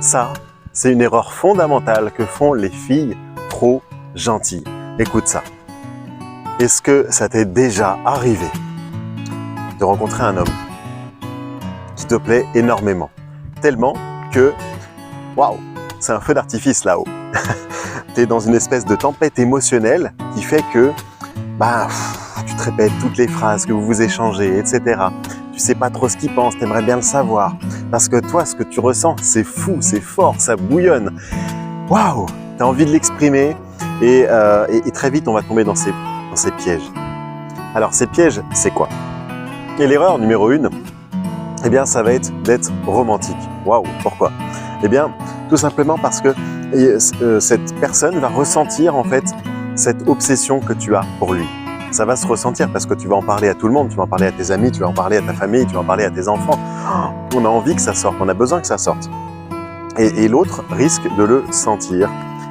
Ça, c'est une erreur fondamentale que font les filles trop gentilles. Écoute ça. Est-ce que ça t'est déjà arrivé de rencontrer un homme qui te plaît énormément? Tellement que, waouh, c'est un feu d'artifice là-haut. Tu es dans une espèce de tempête émotionnelle qui fait que tu te répètes toutes les phrases que vous vous échangez, etc. Tu sais pas trop ce qu'il pense, tu aimerais bien le savoir. Parce que toi, ce que tu ressens, c'est fou, c'est fort, ça bouillonne. Waouh, tu as envie de l'exprimer et très vite, on va tomber dans ces pièges. Alors, ces pièges, c'est quoi? Et l'erreur numéro 1, eh bien, ça va être d'être romantique. Waouh, pourquoi? Eh bien, tout simplement parce que cette personne va ressentir en fait cette obsession que tu as pour lui. Ça va se ressentir parce que tu vas en parler à tout le monde, tu vas en parler à tes amis, tu vas en parler à ta famille, tu vas en parler à tes enfants. On a envie que ça sorte, on a besoin que ça sorte. Et l'autre risque de le sentir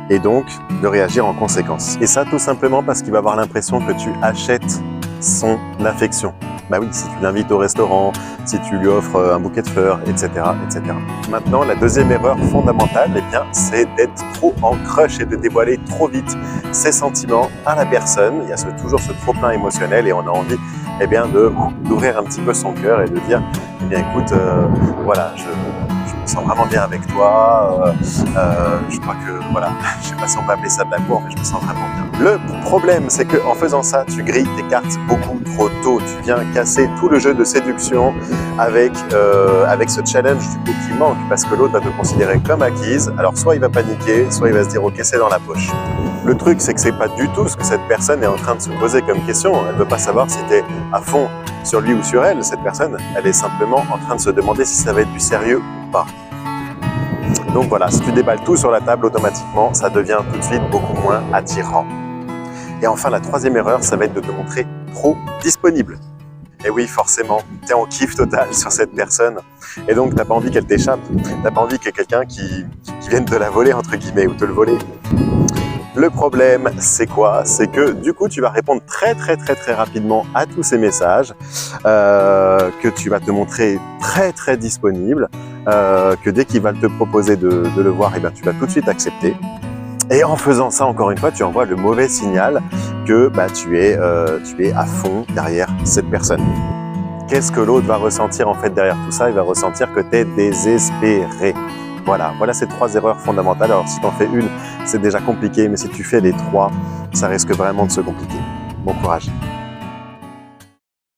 et donc de réagir en conséquence. Et ça tout simplement parce qu'il va avoir l'impression que tu achètes son affection. Bah oui, si tu l'invites au restaurant, si tu lui offres un bouquet de fleurs, etc., etc. Maintenant, la deuxième erreur fondamentale, eh bien, c'est d'être trop en crush et de dévoiler trop vite ses sentiments à la personne. Il y a toujours ce trop-plein émotionnel et on a envie, eh bien, d'ouvrir un petit peu son cœur et de dire, eh bien, écoute, voilà, je me sens vraiment bien avec toi. Je crois que, voilà, je sais pas si on peut appeler ça de l'amour, mais je me sens vraiment bien. Le problème, c'est qu'en faisant ça, tu grilles tes cartes beaucoup trop tôt. Tu viens casser tout le jeu de séduction avec ce challenge du coup qui manque parce que l'autre va te considérer comme acquise. Alors soit il va paniquer, soit il va se dire ok, c'est dans la poche. Le truc, c'est que c'est pas du tout ce que cette personne est en train de se poser comme question. Elle veut pas savoir si tu es à fond sur lui ou sur elle. Cette personne, elle est simplement en train de se demander si ça va être du sérieux ou pas. Donc voilà, si tu déballes tout sur la table, automatiquement, ça devient tout de suite beaucoup moins attirant. Et enfin, la troisième erreur, ça va être de te montrer trop disponible. Et oui, forcément, tu es en kiff total sur cette personne. Et donc, tu n'as pas envie qu'elle t'échappe. Tu n'as pas envie qu'il y ait quelqu'un qui vienne te la voler, entre guillemets, ou te le voler. Le problème, c'est quoi? C'est que du coup, tu vas répondre très rapidement à tous ces messages, que tu vas te montrer très disponible, que dès qu'il va te proposer de le voir, eh bien, tu vas tout de suite accepter. Et en faisant ça, encore une fois, tu envoies le mauvais signal que tu es à fond derrière cette personne. Qu'est-ce que l'autre va ressentir en fait derrière tout ça? Il va ressentir que tu es désespéré. Voilà ces 3 erreurs fondamentales. Alors si tu en fais une, c'est déjà compliqué, mais si tu fais les 3, ça risque vraiment de se compliquer. Bon courage.